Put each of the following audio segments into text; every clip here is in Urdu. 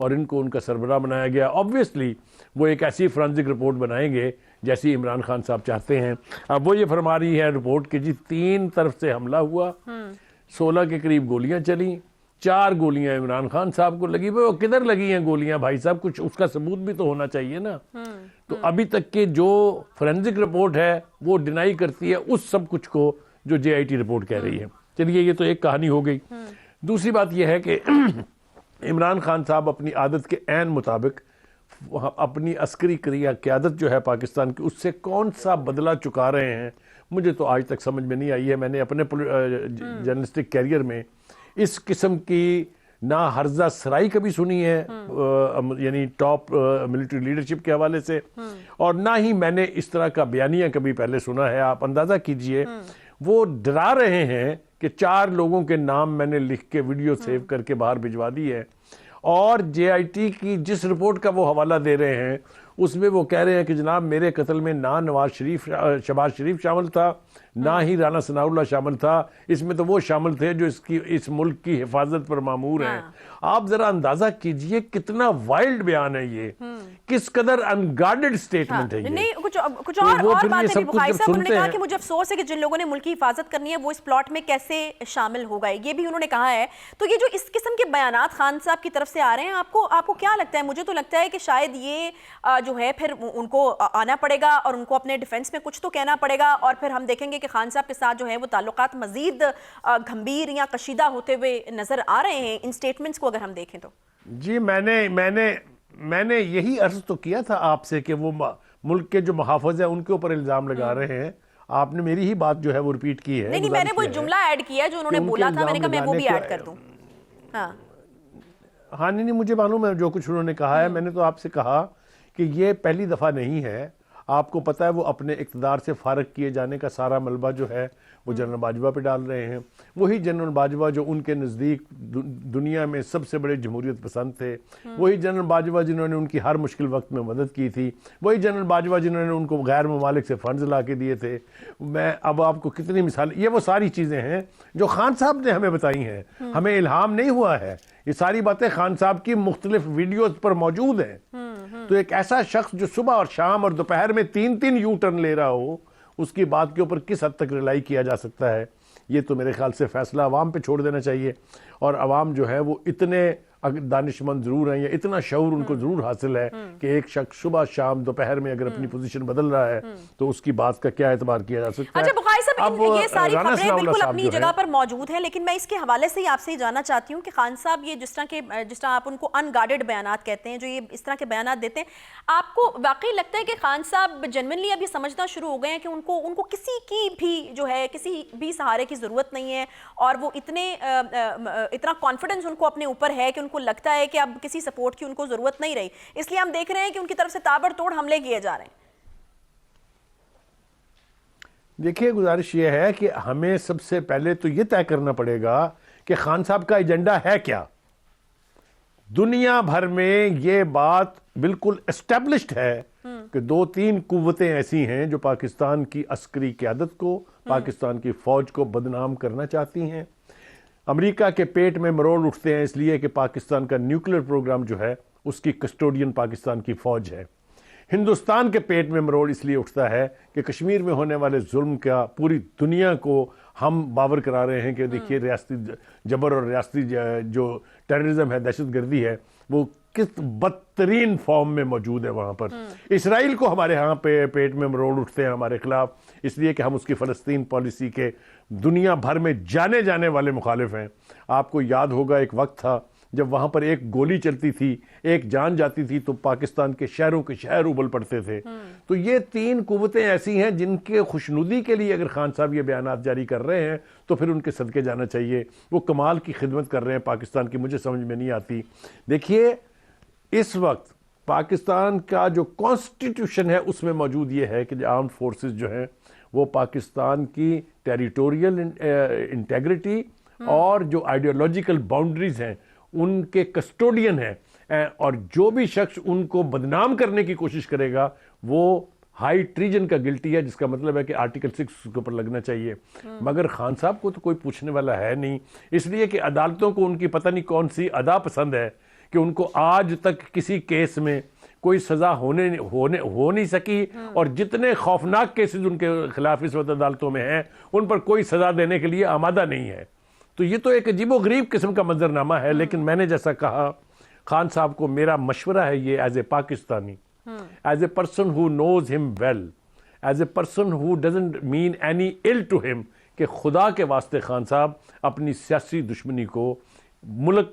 اور ان کو ان کا سربراہ بنایا گیا. آبویسلی وہ ایک ایسی فرانزک رپورٹ بنائیں گے جیسی عمران خان صاحب چاہتے ہیں. اب وہ یہ فرما رہی ہے رپورٹ کہ جی 3 طرف سے حملہ ہوا, 16 کے قریب گولیاں چلیں, 4 گولیاں عمران خان صاحب کو لگی. وہ کدھر لگی ہیں گولیاں بھائی صاحب, کچھ اس کا ثبوت بھی تو ہونا چاہیے نا. تو ابھی تک کے جو فورینزک رپورٹ ہے وہ ڈینائی کرتی ہے اس سب کچھ کو جو جے آئی ٹی رپورٹ کہہ رہی ہے. چلیے یہ تو ایک کہانی ہو گئی. دوسری بات یہ ہے کہ عمران خان صاحب اپنی عادت کے عین مطابق اپنی عسکری قیادت جو ہے پاکستان کی, اس سے کون سا بدلہ چکا رہے ہیں مجھے تو آج تک سمجھ میں نہیں آئی ہے. میں نے اپنے جرنلسٹک کیریئر میں اس قسم کی نہ ہرزہ سرائی کبھی سنی ہے یعنی ٹاپ ملٹری لیڈرشپ کے حوالے سے, اور نہ ہی میں نے اس طرح کا بیانیہ کبھی پہلے سنا ہے. آپ اندازہ کیجئے وہ ڈرا رہے ہیں کہ 4 لوگوں کے نام میں نے لکھ کے ویڈیو سیو کر کے باہر بھجوا دی ہے, اور جے آئی ٹی کی جس رپورٹ کا وہ حوالہ دے رہے ہیں اس میں وہ کہہ رہے ہیں کہ جناب میرے قتل میں نہ شہباز شریف شامل تھا, نہ ہی رانا ثناء اللہ شامل تھا. اس میں تو وہ شامل تھے جو اس ملک کی حفاظت پر مامور ہیں. آپ ذرا اندازہ کیجئے کتنا وائلڈ بیان ہے یہ, کس قدر انگارڈڈ سٹیٹمنٹ ہے یہ. نہیں کچھ اور بات ہے بخاری صاحب, انہوں نے کہا کہ مجھے افسوس ہے کہ جن لوگوں نے ملک کی حفاظت کرنی ہے وہ اس پلاٹ میں کیسے شامل ہو گئے, یہ بھی انہوں نے کہا ہے. تو یہ جو اس قسم کے بیانات خان صاحب کی طرف سے آ رہے ہیں, آپ کو کیا لگتا ہے؟ مجھے تو لگتا ہے کہ شاید یہ جو ہے پھر ان کو آنا پڑے گا اور ان کو اپنے ڈیفنس میں کچھ تو کہنا پڑے گا, اور پھر ہم دیکھیں گے کہ خان صاحب کے ساتھ جو ہے وہ تعلقات مزید گھمبیر یا کشیدہ ہوتے ہوئے نظر آ رہے ہیں ان سٹیٹمنٹس کو اگر ہم دیکھیں تو. جی میں نے یہی عرض تو کیا تھا آپ سے کہ وہ ملک کے جو محافظ ہیں ان کے اوپر الزام لگا رہے ہیں. آپ نے میری ہی بات جو ہے وہ ریپیٹ کی ہے. نہیں میں نے وہ جملہ ایڈ کیا جو انہوں نے بولا تھا, میں نے کہا میں وہ بھی ایڈ کر دوں. ہاں نہیں مجھے معلوم ہے جو کچھ انہوں نے کہا ہے. میں نے تو آپ سے کہا کہ یہ پہلی دفعہ نہیں ہے. آپ کو پتہ ہے وہ اپنے اقتدار سے فارغ کیے جانے کا سارا ملبہ جو ہے وہ جنرل باجوہ پہ ڈال رہے ہیں. وہی جنرل باجوہ جو ان کے نزدیک دنیا میں سب سے بڑے جمہوریت پسند تھے, وہی جنرل باجوہ جنہوں نے ان کی ہر مشکل وقت میں مدد کی تھی, وہی جنرل باجوہ جنہوں نے ان کو غیر ممالک سے فنڈز لا کے دیے تھے. میں اب آپ کو کتنی مثال, یہ وہ ساری چیزیں ہیں جو خان صاحب نے ہمیں بتائی ہیں, ہمیں الہام نہیں ہوا ہے. یہ ساری باتیں خان صاحب کی مختلف ویڈیوز پر موجود ہیں. تو ایک ایسا شخص جو صبح اور شام اور دوپہر میں 3 یو ٹرن لے رہا ہو, اس کی بات کے اوپر کس حد تک ریلائی کیا جا سکتا ہے؟ یہ تو میرے خیال سے فیصلہ عوام پہ چھوڑ دینا چاہیے. اور عوام جو ہے وہ اتنے دانش مند ضرور ہیں یا اتنا شعور ان کو ضرور حاصل ہے کہ ایک شخص صبح شام دوپہر میں اگر اپنی پوزیشن بدل رہا ہے تو اس کی بات کا کیا اعتبار کیا جا سکتا ہے. اچھا بخاری صاحب, یہ ساری خبریں بالکل اپنی جگہ پر موجود ہیں, لیکن میں اس کے حوالے سے ہی آپ سے یہ جاننا چاہتی ہوں کہ خان صاحب یہ جس طرح آپ ان کو ان گارڈڈ بیانات کہتے ہیں, جو یہ اس طرح کے بیانات دیتے ہیں, آپ کو واقعی لگتا ہے کہ خان صاحب جنوینلی اب یہ سمجھنا شروع ہو گئے ہیں کہ ان کو کسی کی بھی جو ہے کسی بھی سہارے کی ضرورت نہیں ہے, اور وہ اتنا کانفیڈنس ان کو اپنے اوپر ہے کہ ان کو لگتا ہے کہ اب کسی سپورٹ کی ان کو ضرورت نہیں رہی, اس لیے ہم دیکھ رہے ہیں کہ ان کی طرف سے تابڑ توڑ حملے کیے جا رہے ہیں؟ دیکھیے گزارش یہ ہے کہ ہمیں سب سے پہلے تو یہ طے کرنا پڑے گا کہ خان صاحب کا ایجنڈا ہے کیا. دنیا بھر میں یہ بات بالکل اسٹیبلشڈ ہے کہ 2-3 قوتیں ایسی ہیں جو پاکستان کی عسکری قیادت کو, پاکستان کی فوج کو بدنام کرنا چاہتی ہیں. امریکہ کے پیٹ میں مروڑ اٹھتے ہیں اس لیے کہ پاکستان کا نیوکلیر پروگرام جو ہے اس کی کسٹوڈین پاکستان کی فوج ہے. ہندوستان کے پیٹ میں مروڑ اس لیے اٹھتا ہے کہ کشمیر میں ہونے والے ظلم کا پوری دنیا کو ہم باور کرا رہے ہیں کہ دیکھیے ریاستی جبر اور ریاستی جو ٹیررزم ہے, دہشت گردی ہے, وہ کس بدترین فارم میں موجود ہے وہاں پر. اسرائیل کو ہمارے ہاں پہ پیٹ میں مروڑ اٹھتے ہیں ہمارے خلاف, اس لیے کہ ہم اس کی فلسطین پالیسی کے دنیا بھر میں جانے والے مخالف ہیں. آپ کو یاد ہوگا ایک وقت تھا جب وہاں پر ایک گولی چلتی تھی, ایک جان جاتی تھی تو پاکستان کے شہروں کے شہر ابل پڑتے تھے. تو یہ 3 قوتیں ایسی ہیں جن کے خوشنودی کے لیے اگر خان صاحب یہ بیانات جاری کر رہے ہیں تو پھر ان کے صدقے جانا چاہیے. وہ کمال کی خدمت کر رہے ہیں پاکستان کی, مجھے سمجھ میں نہیں آتی. دیکھیے اس وقت پاکستان کا جو کانسٹیٹیوشن ہے اس میں موجود یہ ہے کہ آرمڈ فورسز جو ہیں وہ پاکستان کی ٹیریٹوریل انٹیگریٹی اور جو آئیڈیالوجیکل باؤنڈریز ہیں ان کے کسٹوڈین ہیں, اور جو بھی شخص ان کو بدنام کرنے کی کوشش کرے گا وہ ہائی ٹریجن کا گلٹی ہے, جس کا مطلب ہے کہ آرٹیکل 6 کے اوپر لگنا چاہیے. مگر خان صاحب کو تو کوئی پوچھنے والا ہے نہیں, اس لیے کہ عدالتوں کو ان کی پتہ نہیں کون سی ادا پسند ہے کہ ان کو آج تک کسی کیس میں کوئی سزا ہو نہیں سکی، اور جتنے خوفناک کیسز ان کے خلاف اس وقت عدالتوں میں ہیں ان پر کوئی سزا دینے کے لیے آمادہ نہیں ہے۔ تو یہ تو ایک عجیب و غریب قسم کا منظرنامہ ہے۔ لیکن میں نے جیسا کہا، خان صاحب کو میرا مشورہ ہے یہ as a Pakistani, as a person who knows him well, as a person who doesn't mean any ill to him, کہ خدا کے واسطے خان صاحب اپنی سیاسی دشمنی کو ملک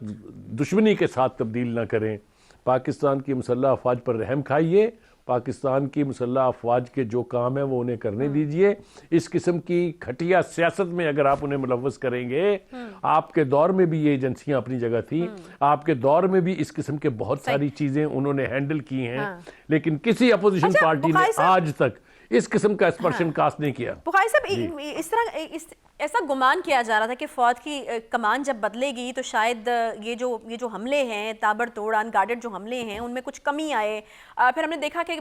دشمنی کے ساتھ تبدیل نہ کریں۔ پاکستان کی مسلح افواج پر رحم کھائیے، پاکستان کی مسلح افواج کے جو کام ہیں وہ انہیں کرنے دیجئے۔ اس قسم کی گھٹیا سیاست میں اگر آپ انہیں ملوث کریں گے، آپ کے دور میں بھی یہ ایجنسیاں اپنی جگہ تھی، آپ کے دور میں بھی اس قسم کے بہت ساری چیزیں انہوں نے ہینڈل کی ہیں، لیکن کسی اپوزیشن پارٹی نے آج تک اس قسم کا اسپرشن کاسٹ نہیں کیا۔ بخاری صاحب، اس طرح ایسا گمان کیا جا رہا تھا کہ فوج کی کمان جب بدلے گی تو شاید یہ جو حملے ہیں، تابڑ توڑ ان گارڈڈ جو حملے ہیں، ان میں کچھ کمی آئے۔ پھر ہم نے دیکھا کہ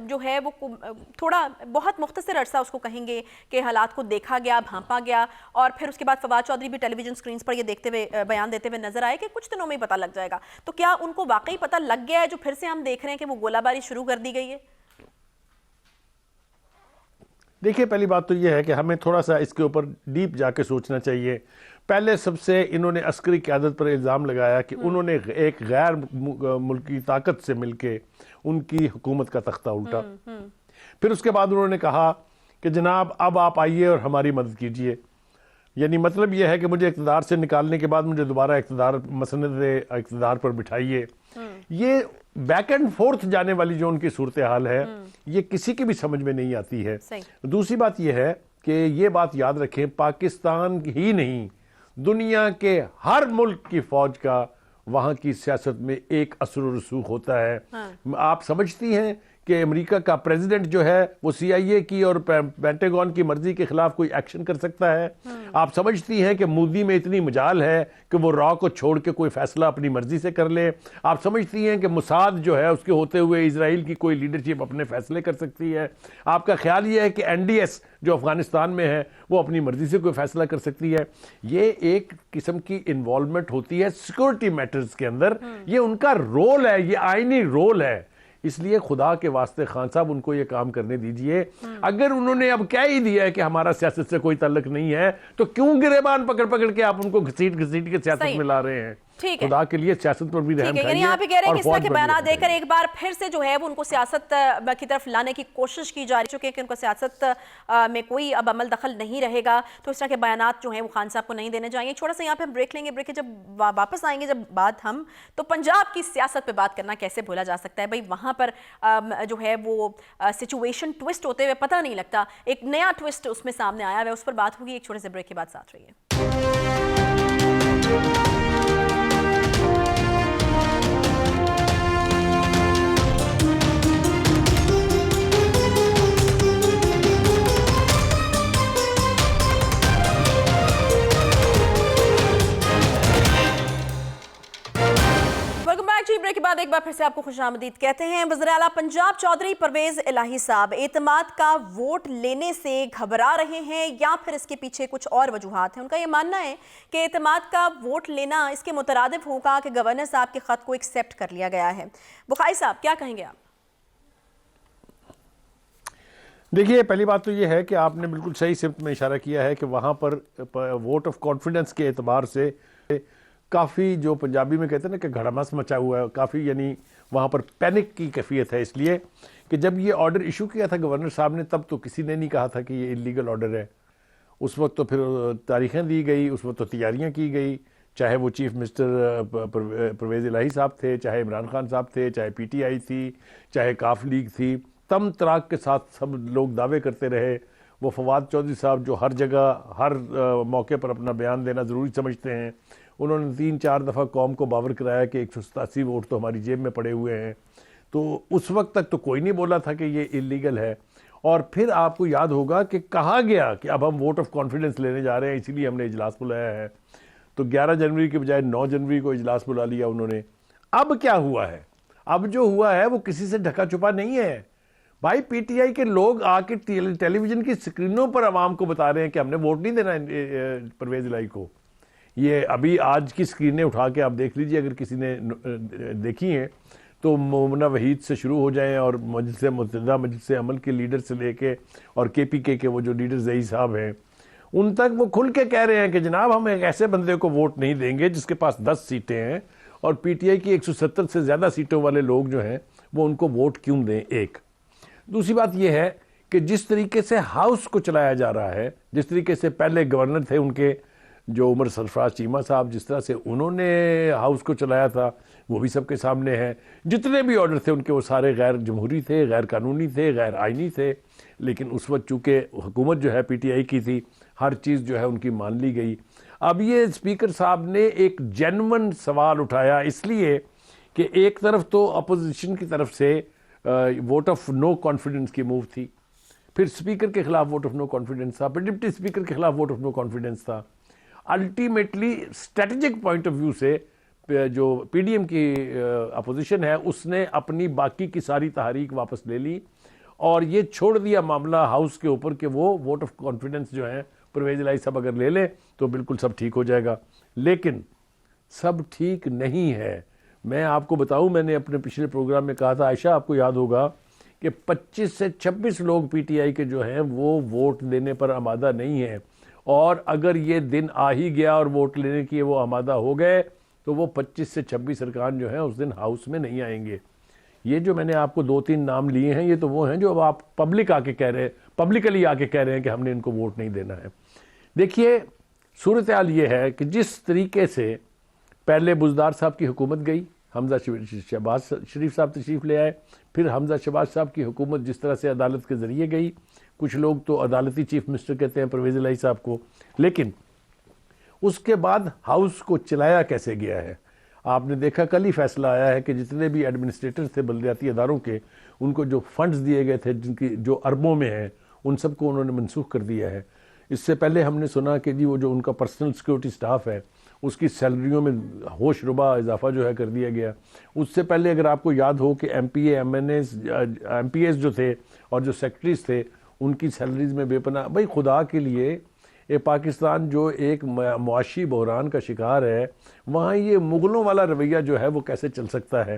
جو ہے وہ تھوڑا بہت مختصر عرصہ اس کو کہیں گے کہ حالات کو دیکھا گیا، بھانپا گیا، اور پھر اس کے بعد فواد چودھری بھی ٹیلی ویژن سکرینز پر یہ دیکھتے ہوئے بیان دیتے ہوئے نظر آئے کہ کچھ دنوں میں ہی پتہ لگ جائے گا۔ تو کیا ان کو واقعی پتہ لگ گیا ہے جو پھر سے ہم دیکھ رہے ہیں کہ وہ گولہ باری شروع کر دی گئی ہے؟ دیکھیے، پہلی بات تو یہ ہے کہ ہمیں تھوڑا سا اس کے اوپر ڈیپ جا کے سوچنا چاہیے۔ پہلے سب سے انہوں نے عسکری قیادت پر الزام لگایا کہ انہوں نے ایک غیر ملکی طاقت سے مل کے ان کی حکومت کا تختہ الٹا۔ پھر اس کے بعد انہوں نے کہا کہ جناب اب آپ آئیے اور ہماری مدد کیجئے، یعنی مطلب یہ ہے کہ مجھے اقتدار سے نکالنے کے بعد مجھے دوبارہ مسند اقتدار پر بٹھائیے۔ یہ بیک اینڈ فورتھ جانے والی جو ان کی صورتحال ہے، یہ کسی کی بھی سمجھ میں نہیں آتی ہے۔ دوسری بات یہ ہے کہ یہ بات یاد رکھیں، پاکستان ہی نہیں، دنیا کے ہر ملک کی فوج کا وہاں کی سیاست میں ایک اثر و رسوخ ہوتا ہے۔ آپ سمجھتی ہیں کہ امریکہ کا پریزیڈنٹ جو ہے وہ CIA کی اور پینٹاگون کی مرضی کے خلاف کوئی ایکشن کر سکتا ہے؟ آپ سمجھتی ہیں کہ مودی میں اتنی مجال ہے کہ وہ را کو چھوڑ کے کوئی فیصلہ اپنی مرضی سے کر لے؟ آپ سمجھتی ہیں کہ موساد جو ہے اس کے ہوتے ہوئے اسرائیل کی کوئی لیڈرشپ اپنے فیصلے کر سکتی ہے؟ آپ کا خیال یہ ہے کہ NDS جو افغانستان میں ہے وہ اپنی مرضی سے کوئی فیصلہ کر سکتی ہے؟ یہ ایک قسم کی انوالومنٹ ہوتی ہے سیکورٹی میٹرز کے اندر، یہ ان کا رول ہے، یہ آئینی رول ہے۔ اس لیے خدا کے واسطے خان صاحب ان کو یہ کام کرنے دیجئے۔ اگر انہوں نے اب کہہ ہی دیا ہے کہ ہمارا سیاست سے کوئی تعلق نہیں ہے، تو کیوں گریبان پکڑ پکڑ کے آپ ان کو گھسیٹ کے سیاست میں لا رہے ہیں؟ خدا کے لیے سیاست پر بھی رحم کھائیے۔ یعنی آپ یہ کہہ رہے ہیں کہ اس طرح کے بیانات دے کر ایک بار پھر سے جو ہے وہ ان کو سیاست کی طرف لانے کی کوشش کی جا رہی ہے، کہ ان کو سیاست میں کوئی اب عمل دخل نہیں رہے گا، تو اس طرح کے بیانات جو ہیں وہ خان صاحب کو نہیں دینے چاہیے۔ چھوڑا سا یہاں پہ ہم بریک لیں گے، بریک کے جب واپس آئیں گے جب بات ہم تو پنجاب کی سیاست پہ بات کرنا کیسے بھولا جا سکتا ہے بھائی؟ وہاں پر جو ہے وہ سچویشن ٹوسٹ ہوتے ہوئے پتہ نہیں لگتا، ایک نیا ٹوسٹ اس میں سامنے آیا ہے، اس پر بات ہوگی ایک چھوٹے سے بریک کے بعد۔ ساتھ رہیے۔ بریک کے بعد ایک بار پھر سے آپ کو خوش آمدید کہتے ہیں۔ وزیر اعلیٰ پنجاب چودھری پرویز الہی صاحب اعتماد کا ووٹ لینے سے گھبرا رہے ہیں یا پھر اس کے پیچھے کچھ اور وجوہات ہیں؟ ان کا یہ ماننا ہے کہ اعتماد کا ووٹ لینا اس کے مترادف ہوگا کہ گورنر صاحب کے خط کو ایکسیپٹ کر لیا گیا ہے۔ بخاری صاحب کیا کہیں گے آپ؟ دیکھیے، پہلی بات تو یہ ہے کہ آپ نے بالکل صحیح سمت میں اشارہ کیا ہے کہ وہاں پر ووٹ آف کانفیڈنس کے اعتبار سے کافی، جو پنجابی میں کہتے ہیں نا کہ گھڑامس مچا ہوا ہے، کافی یعنی وہاں پر پینک کی کیفیت ہے، اس لیے کہ جب یہ آرڈر ایشو کیا تھا گورنر صاحب نے تب تو کسی نے نہیں کہا تھا کہ یہ انلیگل آرڈر ہے۔ اس وقت تو پھر تاریخیں دی گئی، اس وقت تو تیاریاں کی گئی، چاہے وہ چیف منسٹر پرویز الہی صاحب تھے، چاہے عمران خان صاحب تھے، چاہے PTI تھی، چاہے کاف لیگ تھی، تم تراک کے ساتھ سب لوگ دعوے کرتے رہے۔ وہ فواد چودھری صاحب جو ہر جگہ ہر موقع پر اپنا بیان دینا ضروری سمجھتے ہیں، انہوں نے 3-4 دفعہ قوم کو باور کرایا کہ 187 ووٹ تو ہماری جیب میں پڑے ہوئے ہیں۔ تو اس وقت تک تو کوئی نہیں بولا تھا کہ یہ انلیگل ہے۔ اور پھر آپ کو یاد ہوگا کہ کہا گیا کہ اب ہم ووٹ آف کانفیڈنس لینے جا رہے ہیں، اسی لیے ہم نے اجلاس بلایا ہے۔ تو 11 جنوری کے بجائے 9 جنوری کو اجلاس بلا لیا انہوں نے۔ اب کیا ہوا ہے؟ اب جو ہوا ہے وہ کسی سے ڈھکا چھپا نہیں ہے بھائی۔ PTI کے لوگ آ کے ٹیلی ویژن کی سکرینوں پر عوام کو بتا رہے ہیں کہ ہم نے ووٹ نہیں دینا پرویز الہی کو۔ یہ ابھی آج کی سکرینیں اٹھا کے آپ دیکھ لیجئے، اگر کسی نے دیکھی ہیں تو مومنہ وحید سے شروع ہو جائیں اور مجلس متحدہ مجلس عمل کے لیڈر سے لے کے اور کے پی کے وہ جو لیڈر زئی صاحب ہیں ان تک وہ کھل کے کہہ رہے ہیں کہ جناب ہم ایک ایسے بندے کو ووٹ نہیں دیں گے جس کے پاس 10 سیٹیں ہیں اور پی ٹی آئی کی 170 سے زیادہ سیٹوں والے لوگ جو ہیں وہ ان کو ووٹ کیوں دیں. ایک دوسری بات یہ ہے کہ جس طریقے سے ہاؤس کو چلایا جا رہا ہے، جس طریقے سے پہلے گورنر تھے ان کے جو عمر سرفراز چیمہ صاحب، جس طرح سے انہوں نے ہاؤس کو چلایا تھا وہ بھی سب کے سامنے ہے. جتنے بھی آرڈر تھے ان کے وہ سارے غیر جمہوری تھے، غیر قانونی تھے، غیر آئینی تھے. لیکن اس وقت چونکہ حکومت جو ہے پی ٹی آئی کی تھی، ہر چیز جو ہے ان کی مان لی گئی. اب یہ اسپیکر صاحب نے ایک جینون سوال اٹھایا، اس لیے کہ ایک طرف تو اپوزیشن کی طرف سے ووٹ آف نو کانفیڈنس کی موو تھی، پھر اسپیکر کے خلاف ووٹ آف نو کانفیڈنس تھا، پھر ڈپٹی اسپیکر کے خلاف ووٹ آف نو کانفیڈنس تھا. Ultimately strategic point of view سے جو پی ڈی ایم کی اپوزیشن ہے اس نے اپنی باقی کی ساری تحریک واپس لے لی اور یہ چھوڑ دیا معاملہ ہاؤس کے اوپر کہ وہ ووٹ آف کانفیڈنس جو ہے پرویز الہی صاحب اگر لے لیں تو بالکل سب ٹھیک ہو جائے گا. لیکن سب ٹھیک نہیں ہے. میں آپ کو بتاؤں، میں نے اپنے پچھلے پروگرام میں کہا تھا، عائشہ آپ کو یاد ہوگا کہ 25 سے 26 لوگ پی ٹی آئی کے جو ہیں وہ ووٹ دینے پر آمادہ نہیں ہیں، اور اگر یہ دن آ ہی گیا اور ووٹ لینے کی وہ آمادہ ہو گئے تو وہ 25 سے 26 ارکان جو ہیں اس دن ہاؤس میں نہیں آئیں گے. یہ جو میں نے آپ کو 2-3 نام لیے ہیں یہ تو وہ ہیں جو اب آپ پبلکلی آ کے کہہ رہے ہیں کہ ہم نے ان کو ووٹ نہیں دینا ہے. دیکھیے صورتحال یہ ہے کہ جس طریقے سے پہلے بزدار صاحب کی حکومت گئی، حمزہ شہباز شریف صاحب تشریف لے آئے، پھر حمزہ شہباز صاحب کی حکومت جس طرح سے عدالت کے ذریعے گئی، کچھ لوگ تو عدالتی چیف منسٹر کہتے ہیں پرویز الہی صاحب کو، لیکن اس کے بعد ہاؤس کو چلایا کیسے گیا ہے. آپ نے دیکھا کل ہی فیصلہ آیا ہے کہ جتنے بھی ایڈمنسٹریٹر تھے بلدیاتی اداروں کے، ان کو جو فنڈز دیے گئے تھے جن کی جو اربوں میں ہیں، ان سب کو انہوں نے منسوخ کر دیا ہے. اس سے پہلے ہم نے سنا کہ جی وہ جو ان کا پرسنل سیکورٹی سٹاف ہے اس کی سیلریوں میں ہوش ربا اضافہ جو ہے کر دیا گیا. اس سے پہلے اگر آپ کو یاد ہو کہ ایم پی ایز جو تھے اور جو سیکرٹریز تھے ان کی سیلریز میں بے پناہ. بھائی خدا کے لیے پاکستان جو ایک معاشی بحران کا شکار ہے، وہاں یہ مغلوں والا رویہ جو ہے وہ کیسے چل سکتا ہے.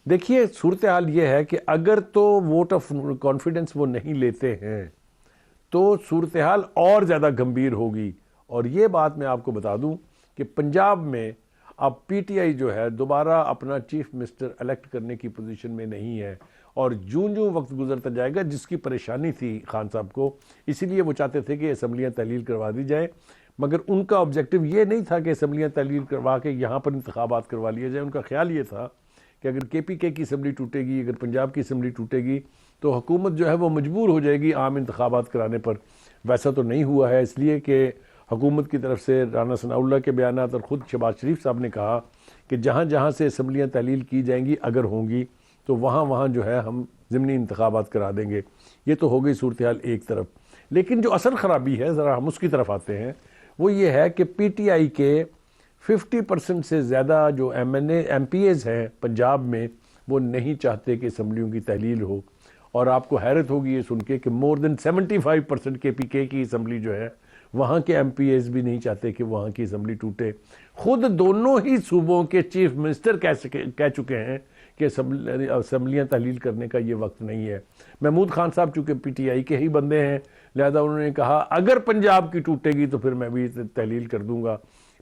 دیکھیے صورتحال یہ ہے کہ اگر تو ووٹ آف کانفیڈنس وہ نہیں لیتے ہیں تو صورتحال اور زیادہ گمبھیر ہوگی. اور یہ بات میں آپ کو بتا دوں کہ پنجاب میں اب پی ٹی آئی جو ہے دوبارہ اپنا چیف منسٹر الیکٹ کرنے کی پوزیشن میں نہیں ہے، اور جوں وقت گزرتا جائے گا، جس کی پریشانی تھی خان صاحب کو، اسی لیے وہ چاہتے تھے کہ اسمبلیاں تحلیل کروا دی جائیں، مگر ان کا آبجیکٹو یہ نہیں تھا کہ اسمبلیاں تحلیل کروا کے یہاں پر انتخابات کروا لیے جائیں. ان کا خیال یہ تھا کہ اگر کے پی کے کی اسمبلی ٹوٹے گی، اگر پنجاب کی اسمبلی ٹوٹے گی تو حکومت جو ہے وہ مجبور ہو جائے گی عام انتخابات کرانے پر. ویسا تو نہیں ہوا ہے، اس لیے کہ حکومت کی طرف سے رانا ثناء اللہ کے بیانات اور خود شہباز شریف صاحب نے کہا کہ جہاں سے اسمبلیاں تحلیل کی جائیں گی اگر ہوں گی تو وہاں جو ہے ہم ضمنی انتخابات کرا دیں گے. یہ تو ہو گئی صورتحال ایک طرف. لیکن جو اصل خرابی ہے، ذرا ہم اس کی طرف آتے ہیں، وہ یہ ہے کہ پی ٹی آئی کے 50% سے زیادہ جو ایم پی ایز ہیں پنجاب میں وہ نہیں چاہتے کہ اسمبلیوں کی تحلیل ہو. اور آپ کو حیرت ہوگی یہ سن کے کہ مور دین 75% کے پی کے کی اسمبلی جو ہے وہاں کے ایم پی ایز بھی نہیں چاہتے کہ وہاں کی اسمبلی ٹوٹے. خود دونوں ہی صوبوں کے چیف منسٹر کہہ چکے ہیں کہ اسمبلیاں تحلیل کرنے کا یہ وقت نہیں ہے. محمود خان صاحب چونکہ پی ٹی آئی کے ہی بندے ہیں، لہذا انہوں نے کہا اگر پنجاب کی ٹوٹے گی تو پھر میں بھی تحلیل کر دوں گا.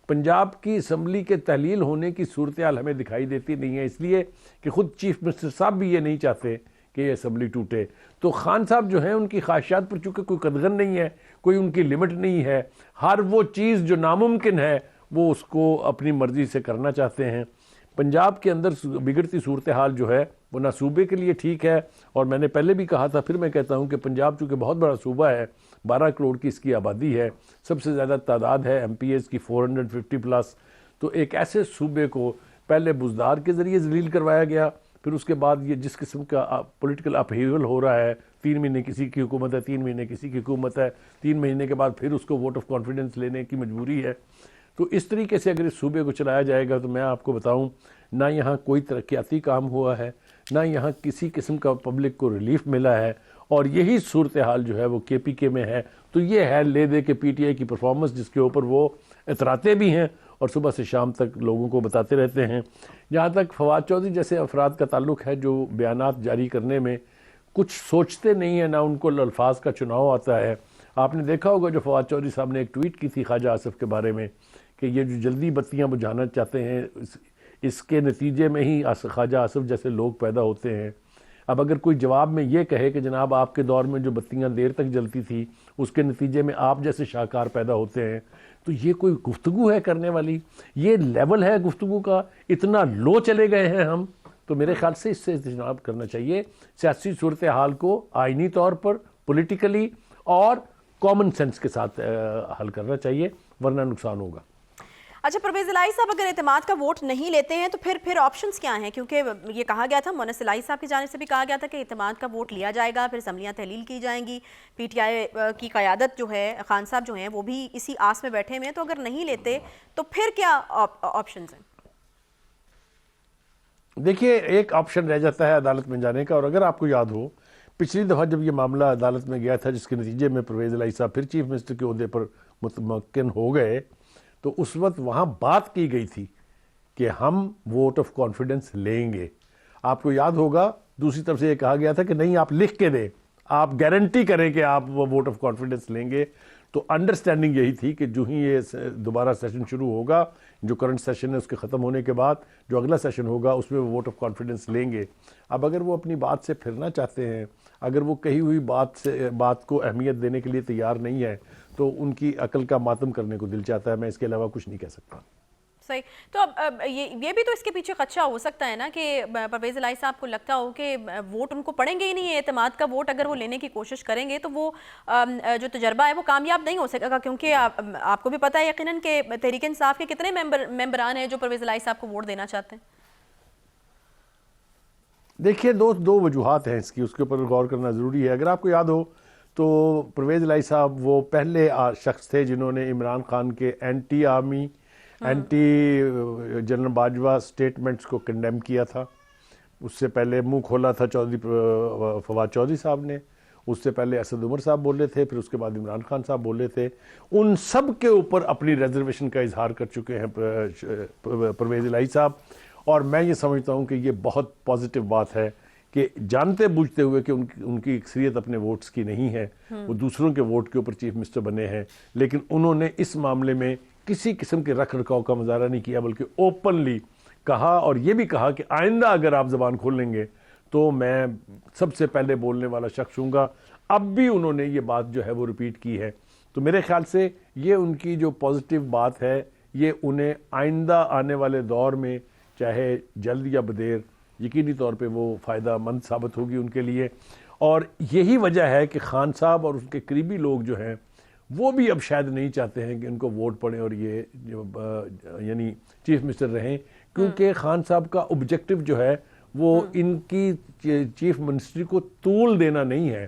پنجاب کی اسمبلی کے تحلیل ہونے کی صورتحال ہمیں دکھائی دیتی نہیں ہے، اس لیے کہ خود چیف منسٹر صاحب بھی یہ نہیں چاہتے کہ یہ اسمبلی ٹوٹے. تو خان صاحب جو ہیں ان کی خواہشات پر چونکہ کوئی قدغن نہیں ہے، کوئی ان کی لمٹ نہیں ہے، ہر وہ چیز جو ناممکن ہے وہ اس کو اپنی مرضی سے کرنا چاہتے ہیں. پنجاب کے اندر بگڑتی صورتحال جو ہے وہ نہ صوبے کے لیے ٹھیک ہے، اور میں نے پہلے بھی کہا تھا پھر میں کہتا ہوں کہ پنجاب چونکہ بہت بڑا صوبہ ہے، 12 کروڑ کی اس کی آبادی ہے، سب سے زیادہ تعداد ہے ایم پی ایز کی 450+. تو ایک ایسے صوبے کو پہلے بزدار کے ذریعے ذلیل کروایا گیا، پھر اس کے بعد یہ جس قسم کا پولیٹیکل اپہیول ہو رہا ہے، 3 مہینے کسی کی حکومت ہے، 3 مہینے کسی کی حکومت ہے، 3 مہینے کے بعد پھر اس کو ووٹ آف کانفیڈنس لینے کی مجبوری ہے. تو اس طریقے سے اگر اس صوبے کو چلایا جائے گا تو میں آپ کو بتاؤں نہ یہاں کوئی ترقیاتی کام ہوا ہے، نہ یہاں کسی قسم کا پبلک کو ریلیف ملا ہے، اور یہی صورتحال جو ہے وہ کے پی کے میں ہے. تو یہ ہے لے دے کے پی ٹی آئی کی پرفارمنس جس کے اوپر وہ اتراتے بھی ہیں اور صبح سے شام تک لوگوں کو بتاتے رہتے ہیں. جہاں تک فواد چودھری جیسے افراد کا تعلق ہے جو بیانات جاری کرنے میں کچھ سوچتے نہیں ہیں، نہ ان کو الفاظ کا چناؤ آتا ہے. آپ نے دیکھا ہوگا جو فواد چودھری صاحب نے ایک ٹویٹ کی تھی خواجہ آصف کے بارے میں کہ یہ جو جلدی بتیاں بجھانا چاہتے ہیں اس کے نتیجے میں ہی خواجہ آصف جیسے لوگ پیدا ہوتے ہیں. اب اگر کوئی جواب میں یہ کہے کہ جناب آپ کے دور میں جو بتیاں دیر تک جلتی تھی اس کے نتیجے میں آپ جیسے شاہکار پیدا ہوتے ہیں، تو یہ کوئی گفتگو ہے کرنے والی؟ یہ لیول ہے گفتگو کا؟ اتنا لو چلے گئے ہیں ہم. تو میرے خیال سے اس سے اجتناب کرنا چاہیے. سیاسی صورتحال کو آئینی طور پر پولیٹیکلی اور کامن سینس کے ساتھ حل کرنا چاہیے، ورنہ نقصان ہوگا. اچھا پرویز الہی صاحب، اگر اعتماد کا ووٹ نہیں لیتے ہیں تو پھر آپشنز کیا ہیں؟ کیونکہ یہ کہا گیا تھا، مونس الہی صاحب کی جانب سے بھی کہا گیا تھا کہ اعتماد کا ووٹ لیا جائے گا، پھر اسمبلیاں تحلیل کی جائیں گی. پی ٹی آئی کی قیادت جو ہے، خان صاحب جو ہیں وہ بھی اسی آس میں بیٹھے ہوئے ہیں. تو اگر نہیں لیتے تو پھر کیا آپشنز ہیں؟ دیکھیے، ایک آپشن رہ جاتا ہے عدالت میں جانے کا. اور اگر آپ کو یاد ہو پچھلی دفعہ جب یہ معاملہ عدالت میں گیا تھا جس کے نتیجے میں پرویز الہی صاحب پھر چیف منسٹر کے عہدے پر متمکن ہو گئے، تو اس وقت وہاں بات کی گئی تھی کہ ہم ووٹ آف کانفیڈنس لیں گے. آپ کو یاد ہوگا دوسری طرف سے یہ کہا گیا تھا کہ نہیں، آپ لکھ کے دیں، آپ گارنٹی کریں کہ آپ وہ ووٹ آف کانفیڈنس لیں گے. تو انڈرسٹینڈنگ یہی تھی کہ جو ہی یہ دوبارہ سیشن شروع ہوگا، جو کرنٹ سیشن ہے اس کے ختم ہونے کے بعد جو اگلا سیشن ہوگا اس میں وہ ووٹ آف کانفیڈنس لیں گے. اب اگر وہ اپنی بات سے پھرنا چاہتے ہیں، اگر وہ کہی ہوئی بات کو اہمیت دینے کے لیے تیار نہیں ہے، تو ان کی عقل کا ماتم کرنے کو دل چاہتا ہے. میں اس کے علاوہ کچھ نہیں کہہ سکتا. صحیح. تو اب یہ بھی تو اس کے پیچھے خدشہ ہو سکتا ہے نا کہ پرویز الہی صاحب کو لگتا ہو کہ ووٹ ان کو پڑیں گے ہی نہیں. اعتماد کا ووٹ اگر وہ لینے کی کوشش کریں گے تو وہ جو تجربہ ہے وہ کامیاب نہیں ہو سکے گا، کیونکہ آپ کو بھی پتہ ہے یقیناً کہ تحریک انصاف کے کتنے ممبران ہیں جو پرویز الہی صاحب کو ووٹ دینا چاہتے ہیں. دیکھیے، دو وجوہات ہیں اس کی، اس کے اوپر غور کرنا ضروری ہے. اگر آپ کو یاد ہو تو پرویز الہی صاحب وہ پہلے شخص تھے جنہوں نے عمران خان کے anti army, anti general Bajwa statements کو کنڈیم کیا تھا. اس سے پہلے منہ کھولا تھا فواد چودھری صاحب نے، اس سے پہلے اسد عمر صاحب بولے تھے، پھر اس کے بعد عمران خان صاحب بولے تھے. ان سب کے اوپر اپنی ریزرویشن کا اظہار کر چکے ہیں پرویز الہی صاحب. اور میں یہ سمجھتا ہوں کہ یہ بہت پازیٹیو بات ہے کہ جانتے بوجھتے ہوئے کہ ان کی اکثریت اپنے ووٹس کی نہیں ہے، وہ دوسروں کے ووٹ کے اوپر چیف منسٹر بنے ہیں، لیکن انہوں نے اس معاملے میں کسی قسم کے رکھ رکھاؤ کا مظاہرہ نہیں کیا، بلکہ اوپنلی کہا، اور یہ بھی کہا کہ آئندہ اگر آپ زبان کھول لیں گے تو میں سب سے پہلے بولنے والا شخص ہوں گا. اب بھی انہوں نے یہ بات جو ہے وہ ریپیٹ کی ہے. تو میرے خیال سے یہ ان کی جو پازیٹیو بات ہے، یہ انہیں آئندہ آنے والے دور میں چاہے جلد یا بدیر یقینی طور پہ وہ فائدہ مند ثابت ہوگی ان کے لیے. اور یہی وجہ ہے کہ خان صاحب اور ان کے قریبی لوگ جو ہیں وہ بھی اب شاید نہیں چاہتے ہیں کہ ان کو ووٹ پڑیں اور یہ یعنی چیف منسٹر رہیں، کیونکہ خان صاحب کا آبجیکٹو جو ہے وہ ان کی چیف منسٹری کو طول دینا نہیں ہے،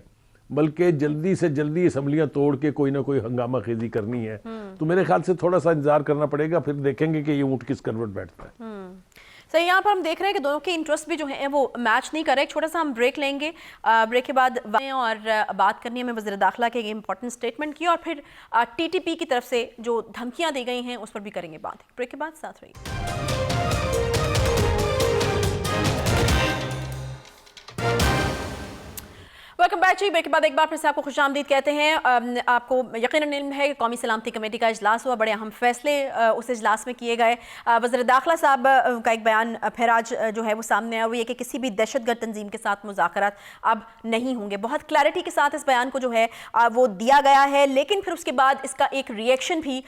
بلکہ جلدی سے جلدی اسمبلیاں توڑ کے کوئی نہ کوئی ہنگامہ خیزی کرنی ہے. تو میرے خیال سے تھوڑا سا انتظار کرنا پڑے گا، پھر دیکھیں گے کہ یہ اونٹ کس کروٹ بیٹھتا ہے. صحیح. یہاں پر ہم دیکھ رہے ہیں کہ دونوں کے انٹرسٹ بھی جو ہیں وہ میچ نہیں کر رہے. ایک چھوٹا سا ہم بریک لیں گے، بریک کے بعد اور بات کرنی ہے ہمیں وزیر داخلہ کے امپورٹنٹ سٹیٹمنٹ کی، اور پھر ٹی ٹی پی کی طرف سے جو دھمکیاں دی گئی ہیں اس پر بھی کریں گے بات. بریک کے بعد ساتھ رہیے. ویلکم بیک جی. بریک کے بعد ایک بار پھر سے آپ کو خوش آمدید کہتے ہیں. آپ کو یقیناً علم ہے کہ قومی سلامتی کمیٹی کا اجلاس ہوا، بڑے اہم فیصلے اس اجلاس میں کیے گئے. وزیر داخلہ صاحب کا ایک بیان پھر آج جو ہے وہ سامنے آیا، وہ یہ کہ کسی بھی دہشت گرد تنظیم کے ساتھ مذاکرات اب نہیں ہوں گے. بہت کلیئرٹی کے ساتھ اس بیان کو جو ہے وہ دیا گیا ہے، لیکن پھر اس کے بعد اس کا ایک ریئیکشن بھی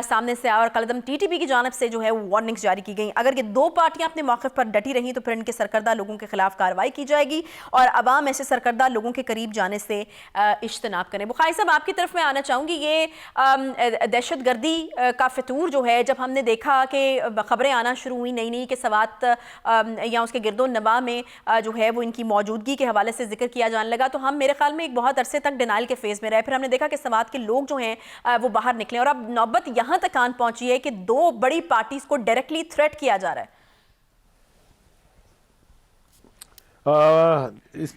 سامنے سے آیا اور کالعدم ٹی ٹی پی کی جانب سے جو ہے وہ وارننگز جاری کی گئیں. اگر یہ دو پارٹیاں اپنے موقف پر ڈٹی رہیں تو پھر ان کے سرکردہ لوگوں کے خلاف کارروائی کی جائے گی اور عوام ایسے سرکردہ لوگوں کے قریب جانے سے اجتناب کریں. بخاری صاحب، آپ کی طرف میں آنا چاہوں گی. یہ دہشت گردی کا فطور جو ہے، جب ہم نے دیکھا کہ خبریں آنا شروع ہوئی نئی کہ سوات یا اس کے گرد و نواح میں جو ہے وہ ان کی موجودگی کے حوالے سے ذکر کیا جانے لگا، تو ہم میرے خیال میں ایک بہت عرصے تک ڈینائل کے فیز میں رہے. پھر ہم نے دیکھا کہ سوات کے لوگ جو ہیں وہ باہر نکلے اور اب نوبت یہاں تک آن پہنچی ہے کہ دو بڑی پارٹیز کو ڈائریکٹلی تھریٹ کیا جا رہا ہے. اس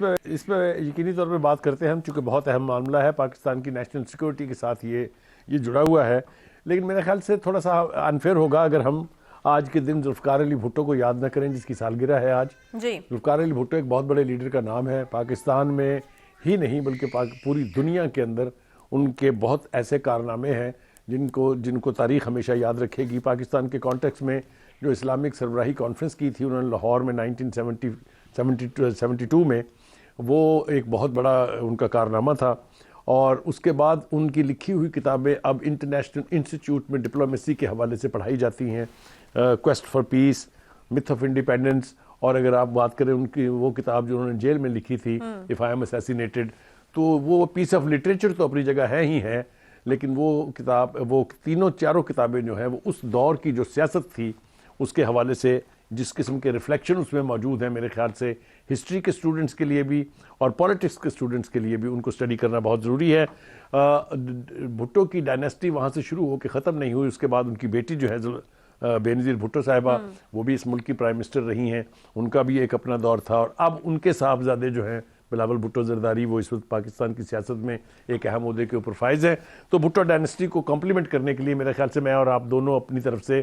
پہ یقینی طور پہ بات کرتے ہیں ہم، چونکہ بہت اہم معاملہ ہے، پاکستان کی نیشنل سیکورٹی کے ساتھ یہ جڑا ہوا ہے. لیکن میرے خیال سے تھوڑا سا انفیئر ہوگا اگر ہم آج کے دن ذوالفقار علی بھٹو کو یاد نہ کریں جس کی سالگرہ ہے آج. ذوالفقار علی بھٹو ایک بہت بڑے لیڈر کا نام ہے, پاکستان میں ہی نہیں بلکہ پوری دنیا کے اندر ان کے بہت ایسے کارنامے ہیں جن کو تاریخ ہمیشہ یاد رکھے گی. پاکستان کے کانٹیکس میں جو اسلامک سربراہی کانفرنس کی تھی انہوں نے لاہور میں 1972 میں, وہ ایک بہت بڑا ان کا کارنامہ تھا. اور اس کے بعد ان کی لکھی ہوئی کتابیں اب انٹرنیشنل انسٹیٹیوٹ میں ڈپلومیسی کے حوالے سے پڑھائی جاتی ہیں. Quest for peace, myth of independence, اور اگر آپ بات کریں ان کی وہ کتاب جو انہوں نے جیل میں لکھی تھی اف آئی ایم اسیسینیٹڈ, تو وہ پیس آف لٹریچر تو اپنی جگہ ہے ہی ہے, لیکن وہ کتاب, وہ چاروں کتابیں جو ہیں وہ اس دور کی جو سیاست تھی اس کے حوالے سے جس قسم کے ریفلیکشن اس میں موجود ہیں, میرے خیال سے ہسٹری کے اسٹوڈنٹس کے لیے بھی اور پولیٹکس کے اسٹوڈنٹس کے لیے بھی ان کو اسٹڈی کرنا بہت ضروری ہے. بھٹو کی ڈائنیسٹی وہاں سے شروع ہو کے ختم نہیں ہوئی. اس کے بعد ان کی بیٹی جو ہے بے نظیر بھٹو صاحبہ, وہ بھی اس ملک کی پرائم منسٹر رہی ہیں, ان کا بھی ایک اپنا دور تھا. اور اب ان کے صاحبزادے جو ہیں بلاول بھٹو زرداری, وہ اس وقت پاکستان کی سیاست میں ایک اہم عہدے کے اوپر فائز ہیں. تو بھٹو ڈائنیسٹی کو کمپلیمنٹ کرنے کے لیے میرے خیال سے میں اور آپ دونوں اپنی طرف سے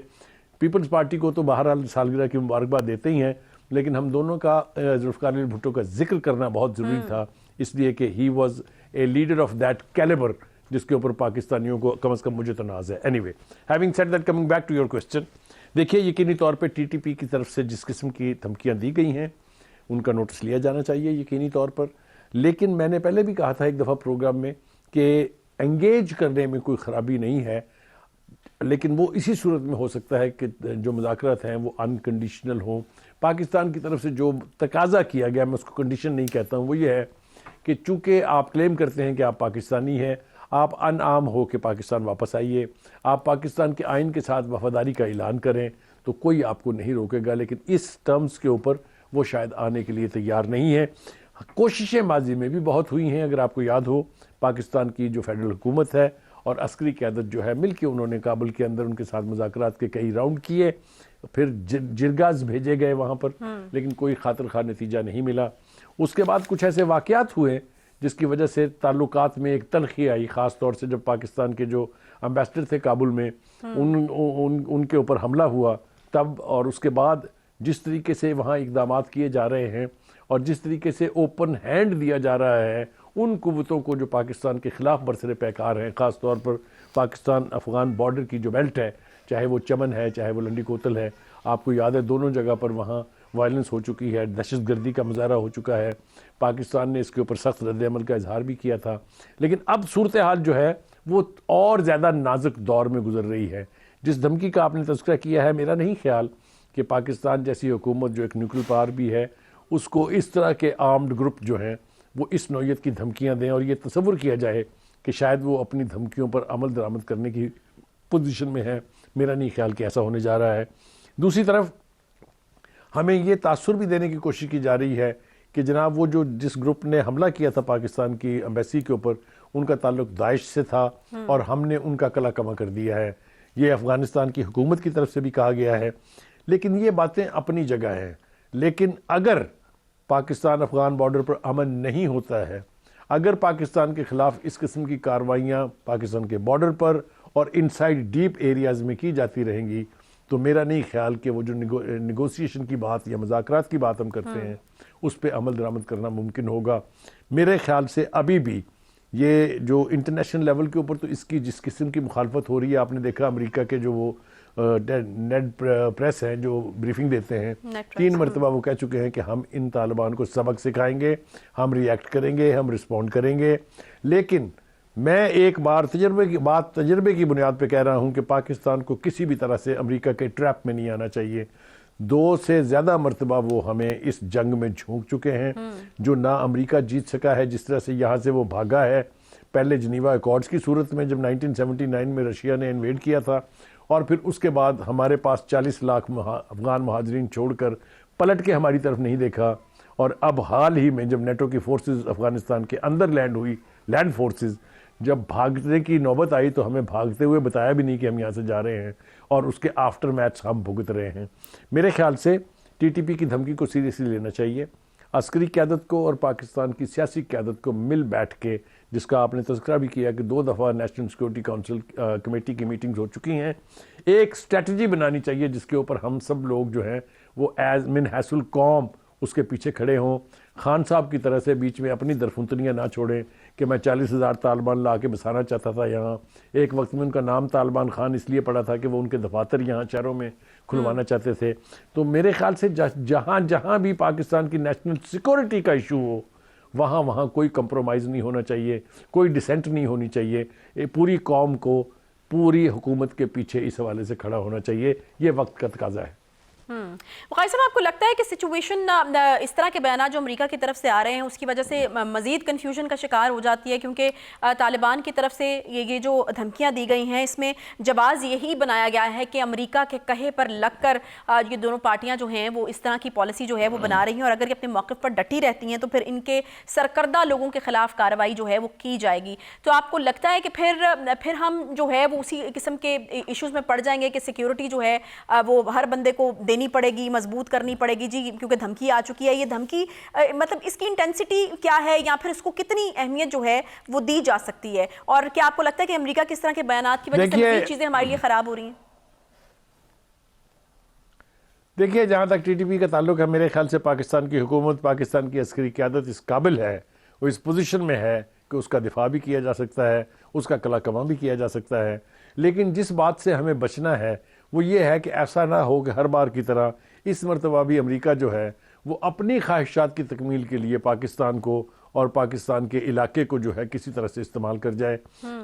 پیپلز پارٹی کو تو بہرحال سالگرہ کی مبارکباد دیتے ہی ہیں, لیکن ہم دونوں کا ذوالفقار علی بھٹو کا ذکر کرنا بہت ضروری تھا, اس لیے کہ he was a leader of that calibre جس کے اوپر پاکستانیوں کو کم از کم مجھے تو ناز ہے. Anyway, having said that, coming back to your question, دیکھیے یقینی طور پہ ٹی ٹی پی کی طرف سے جس قسم کی دھمکیاں دی گئی ہیں ان کا نوٹس لیا جانا چاہیے یقینی طور پر. لیکن میں نے پہلے بھی کہا تھا ایک دفعہ پروگرام میں کہ انگیج کرنے میں کوئی خرابی نہیں ہے, لیکن وہ اسی صورت میں ہو سکتا ہے کہ جو مذاکرات ہیں وہ انکنڈیشنل ہوں. پاکستان کی طرف سے جو تقاضا کیا گیا, میں اس کو کنڈیشن نہیں کہتا ہوں, وہ یہ ہے کہ چونکہ آپ کلیم کرتے ہیں کہ آپ پاکستانی ہیں, آپ انعام ہو کے پاکستان واپس آئیے, آپ پاکستان کے آئین کے ساتھ وفاداری کا اعلان کریں, تو کوئی آپ کو نہیں روکے گا. لیکن اس ٹرمز کے اوپر وہ شاید آنے کے لیے تیار نہیں ہے. کوششیں ماضی میں بھی بہت ہوئی ہیں, اگر آپ کو یاد ہو پاکستان کی جو فیڈرل حکومت ہے اور عسکری قیادت جو ہے مل کے انہوں نے کابل کے اندر ان کے ساتھ مذاکرات کے کئی راؤنڈ کیے, پھر جرگاز بھیجے گئے وہاں پر, لیکن کوئی خاطر خواہ نتیجہ نہیں ملا. اس کے بعد کچھ ایسے واقعات ہوئے جس کی وجہ سے تعلقات میں ایک تلخی آئی, خاص طور سے جب پاکستان کے جو امبیسڈر تھے کابل میں ان کے اوپر حملہ ہوا تب, اور اس کے بعد جس طریقے سے وہاں اقدامات کیے جا رہے ہیں اور جس طریقے سے اوپن ہینڈ دیا جا رہا ہے ان قوتوں کو جو پاکستان کے خلاف برسر پیکار ہیں, خاص طور پر پاکستان افغان بارڈر کی جو بیلٹ ہے, چاہے وہ چمن ہے چاہے وہ لنڈی کوتل ہے, آپ کو یاد ہے دونوں جگہ پر وہاں وائلنس ہو چکی ہے, دہشت گردی کا مظاہرہ ہو چکا ہے. پاکستان نے اس کے اوپر سخت رد عمل کا اظہار بھی کیا تھا, لیکن اب صورتحال جو ہے وہ اور زیادہ نازک دور میں گزر رہی ہے. جس دھمکی کا آپ نے تذکرہ کیا ہے, میرا نہیں خیال کہ پاکستان جیسی حکومت جو ایک نیوکل پاور بھی ہے اس کو اس طرح کے آرمڈ گروپ جو ہیں وہ اس نوعیت کی دھمکیاں دیں اور یہ تصور کیا جائے کہ شاید وہ اپنی دھمکیوں پر عمل درآمد کرنے کی پوزیشن میں ہے. میرا نہیں خیال کہ ایسا ہونے جا رہا ہے. دوسری طرف ہمیں یہ تاثر بھی دینے کی کوشش کی جا رہی ہے کہ جناب وہ جس گروپ نے حملہ کیا تھا پاکستان کی ایمبیسی کے اوپر, ان کا تعلق داعش سے تھا اور ہم نے ان کا کلا کما کر دیا ہے. یہ افغانستان کی حکومت کی طرف سے بھی کہا گیا ہے. لیکن یہ باتیں اپنی جگہ ہیں, لیکن اگر پاکستان افغان بارڈر پر امن نہیں ہوتا ہے, اگر پاکستان کے خلاف اس قسم کی کارروائیاں پاکستان کے بارڈر پر اور انسائیڈ ڈیپ ایریاز میں کی جاتی رہیں گی, تو میرا نہیں خیال کہ وہ جو نیگوسیشن کی بات یا مذاکرات کی بات ہم کرتے ہیں اس پہ عمل درآمد کرنا ممکن ہوگا. میرے خیال سے ابھی بھی یہ جو انٹرنیشنل لیول کے اوپر تو اس کی جس قسم کی مخالفت ہو رہی ہے, آپ نے دیکھا امریکہ کے جو وہ نیڈ پریس ہیں جو بریفنگ دیتے ہیں, 3 مرتبہ وہ کہہ چکے ہیں کہ ہم ان طالبان کو سبق سکھائیں گے, ہم ریئیکٹ کریں گے, ہم رسپونڈ کریں گے. لیکن میں ایک بار تجربے کی بنیاد پہ کہہ رہا ہوں کہ پاکستان کو کسی بھی طرح سے امریکہ کے ٹریپ میں نہیں آنا چاہیے. 2 سے زیادہ مرتبہ وہ ہمیں اس جنگ میں جھونک چکے ہیں جو نہ امریکہ جیت سکا ہے, جس طرح سے یہاں سے وہ بھاگا ہے. پہلے جنیوا ایکارڈز کی صورت میں جب 1979 میں رشیا نے انویڈ کیا تھا, اور پھر اس کے بعد ہمارے پاس 40 لاکھ افغان مہاجرین چھوڑ کر پلٹ کے ہماری طرف نہیں دیکھا. اور اب حال ہی میں جب نیٹو کی فورسز افغانستان کے اندر لینڈ ہوئی, لینڈ فورسز جب بھاگنے کی نوبت آئی تو ہمیں بھاگتے ہوئے بتایا بھی نہیں کہ ہم یہاں سے جا رہے ہیں, اور اس کے آفٹر میتھس ہم بھگت رہے ہیں. میرے خیال سے ٹی ٹی پی کی دھمکی کو سیریسلی لینا چاہیے. عسکری قیادت کو اور پاکستان کی سیاسی قیادت کو مل بیٹھ کے، جس کا آپ نے تذکرہ بھی کیا کہ 2 دفعہ نیشنل سیکورٹی کونسل کمیٹی کی میٹنگز ہو چکی ہیں، ایک اسٹریٹجی بنانی چاہیے جس کے اوپر ہم سب لوگ جو ہیں وہ ایز من حیث القوم اس کے پیچھے کھڑے ہوں. خان صاحب کی طرح سے بیچ میں اپنی درفنتنیاں نہ چھوڑیں کہ میں 40,000 طالبان لا کے بسانا چاہتا تھا یہاں. ایک وقت میں ان کا نام طالبان خان اس لیے پڑا تھا کہ وہ ان کے دفاتر یہاں شہروں میں کھلوانا چاہتے تھے. تو میرے خیال سے جہاں جہاں بھی پاکستان کی نیشنل سیکورٹی کا ایشو ہو وہاں کوئی کمپرومائز نہیں ہونا چاہیے، کوئی ڈسینٹ نہیں ہونی چاہیے. پوری قوم کو پوری حکومت کے پیچھے اس حوالے سے کھڑا ہونا چاہیے. یہ وقت کا تقاضا ہے. بخاری صاحب، آپ کو لگتا ہے کہ سچویشن اس طرح کے بیانات جو امریکہ کی طرف سے آ رہے ہیں اس کی وجہ سے مزید کنفیوژن کا شکار ہو جاتی ہے؟ کیونکہ طالبان کی طرف سے یہ جو دھمکیاں دی گئی ہیں اس میں جواز یہی بنایا گیا ہے کہ امریکہ کے کہے پر لگ کر یہ دونوں پارٹیاں جو ہیں وہ اس طرح کی پالیسی جو ہے وہ بنا رہی ہیں، اور اگر یہ اپنے موقف پر ڈٹی رہتی ہیں تو پھر ان کے سرکردہ لوگوں کے خلاف کارروائی جو ہے وہ کی جائے گی. تو آپ کو لگتا ہے کہ پھر ہم جو ہے وہ اسی قسم کے ایشوز میں پڑ جائیں گے کہ سیکیورٹی جو ہے وہ ہر بندے کو دینی پڑے گی، مضبوط کرنی پڑے گی جی کیونکہ دھمکی آ چکی ہے؟ یہ دھمکی مطلب اس کی انٹینسٹی کیا ہے، یا پھر اس کو کتنی اہمیت جو ہے وہ دی جا سکتی ہے؟ اور کیا آپ کو لگتا ہے کہ امریکہ کس طرح کے بیانات کی وجہ سے مزید چیزیں ہمارے لیے خراب ہو رہی ہیں؟ دیکھیے، جہاں تک ٹی ٹی پی کا تعلق ہے، میرے خیال سے پاکستان کی حکومت، پاکستان کی عسکری قیادت اس قابل ہے، وہ اس پوزیشن میں ہے کہ اس کا دفاع بھی کیا جا سکتا ہے، اس کا کلا کما بھی کیا جا سکتا ہے. لیکن جس بات سے ہمیں بچنا ہے وہ یہ ہے کہ ایسا نہ ہو کہ ہر بار کی طرح اس مرتبہ بھی امریکہ جو ہے وہ اپنی خواہشات کی تکمیل کے لیے پاکستان کو اور پاکستان کے علاقے کو جو ہے کسی طرح سے استعمال کر جائے.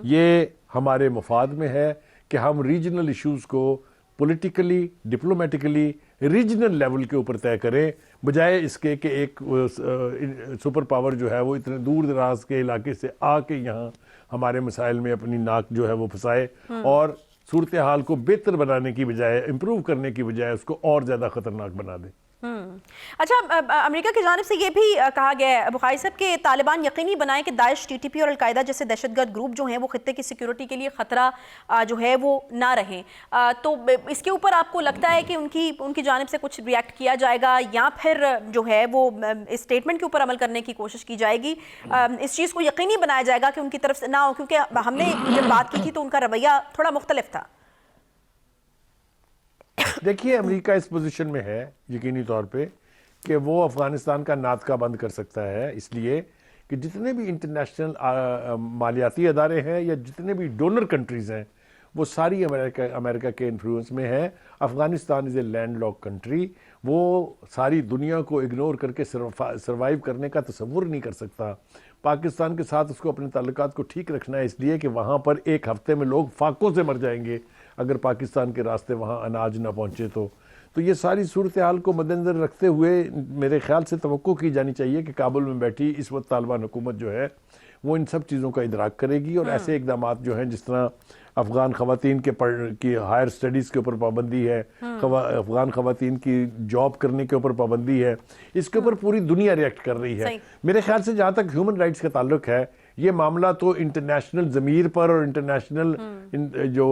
یہ ہمارے مفاد میں ہے کہ ہم ریجنل ایشوز کو پولیٹیکلی، ڈپلومیٹکلی ریجنل لیول کے اوپر طے کریں، بجائے اس کے کہ ایک سپر پاور جو ہے وہ اتنے دور دراز کے علاقے سے آ کے یہاں ہمارے مسائل میں اپنی ناک جو ہے وہ پھنسائے اور صورتحال کو بہتر بنانے کی بجائے، امپروو کرنے کی بجائے اس کو اور زیادہ خطرناک بنا دے. اچھا، امریکہ کی جانب سے یہ بھی کہا گیا ہے بخاری صاحب کہ طالبان یقینی بنائیں کہ داعش، ٹی ٹی پی اور القاعدہ جیسے دہشت گرد گروپ جو ہیں وہ خطے کی سیکیورٹی کے لیے خطرہ جو ہے وہ نہ رہیں. تو اس کے اوپر آپ کو لگتا ہے کہ ان کی جانب سے کچھ ریئیکٹ کیا جائے گا، یا پھر جو ہے وہ اس اسٹیٹمنٹ کے اوپر عمل کرنے کی کوشش کی جائے گی، اس چیز کو یقینی بنایا جائے گا کہ ان کی طرف سے نہ ہو؟ کیونکہ ہم نے جب بات کی تھی تو ان کا رویہ تھوڑا مختلف تھا. دیکھیے، امریکہ اس پوزیشن میں ہے یقینی طور پہ کہ وہ افغانستان کا ناطقہ بند کر سکتا ہے، اس لیے کہ جتنے بھی انٹرنیشنل مالیاتی ادارے ہیں یا جتنے بھی ڈونر کنٹریز ہیں وہ ساری امریکہ کے انفلوئنس میں ہے. افغانستان از اے لینڈ لاک کنٹری، وہ ساری دنیا کو اگنور کر کے سروائیو کرنے کا تصور نہیں کر سکتا. پاکستان کے ساتھ اس کو اپنے تعلقات کو ٹھیک رکھنا ہے، اس لیے کہ وہاں پر ایک ہفتے میں لوگ فاقوں سے مر جائیں گے اگر پاکستان کے راستے وہاں اناج نہ پہنچے. تو یہ ساری صورتحال کو مد نظر رکھتے ہوئے میرے خیال سے توقع کی جانی چاہیے کہ کابل میں بیٹھی اس وقت طالبان حکومت جو ہے وہ ان سب چیزوں کا ادراک کرے گی، اور ایسے اقدامات جو ہیں جس طرح افغان خواتین کی ہائر سٹڈیز کے اوپر پابندی ہے، افغان خواتین کی جاب کرنے کے اوپر پابندی ہے، اس کے اوپر پوری دنیا ریئیکٹ کر رہی ہے. میرے خیال سے جہاں تک ہیومن رائٹس کا تعلق ہے، یہ معاملہ تو انٹرنیشنل ضمیر پر اور انٹرنیشنل جو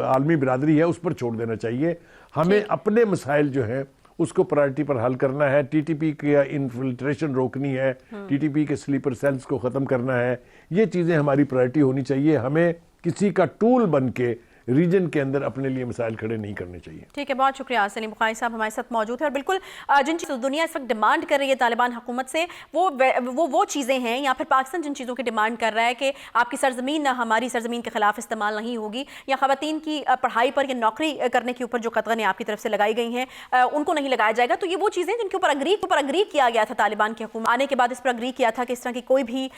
عالمی برادری ہے اس پر چھوڑ دینا چاہیے. ہمیں اپنے مسائل جو ہیں اس کو پرائرٹی پر حل کرنا ہے، ٹی ٹی پی کی انفلٹریشن روکنی ہے، ٹی ٹی پی کے سلیپر سیلز کو ختم کرنا ہے. یہ چیزیں ہماری پرائرٹی ہونی چاہیے. ہمیں کسی کا ٹول بن کے ریجن کے اندر اپنے لیے مسائل کھڑے نہیں کرنے چاہیے. ٹھیک ہے، بہت شکریہ. سلیم بخاری صاحب ہمارے ساتھ موجود ہیں، اور بالکل جن چیزوں دنیا اس وقت ڈیمانڈ کر رہی ہے طالبان حکومت سے وہ چیزیں ہیں، یا پھر پاکستان جن چیزوں کی ڈیمانڈ کر رہا ہے کہ آپ کی سرزمین ہماری سرزمین کے خلاف استعمال نہیں ہوگی، یا خواتین کی پڑھائی پر یا نوکری کرنے کے اوپر جو قطغنیں آپ کی طرف سے لگائی گئی ہیں ان کو نہیں لگایا جائے گا. تو یہ وہ چیزیں جن کے اوپر اگری کیا گیا تھا طالبان کی حکومت آنے کے بعد، اس پر اگری کیا تھا کہ اس طرح کی کوئی بھی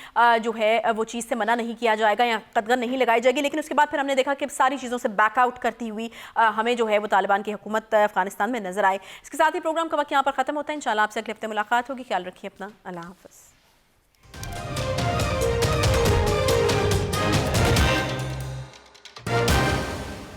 جو ہے وہ چیز سے منع نہیں کیا جائے گا یا قطغن نہیں لگائی جائے گی. لیکن اس کے بعد پھر ہم نے دیکھا کہ ساری چیزوں سے بیک آؤٹ کرتی ہوئی ہمیں جو ہے وہ طالبان کی حکومت افغانستان میں نظر آئے. اس کے ساتھ ہی پروگرام کا وقت یہاں پر ختم ہوتا ہے. انشاءاللہ آپ سے اگلے ہفتے ملاقات ہوگی. خیال رکھیے اپنا. اللہ حافظ.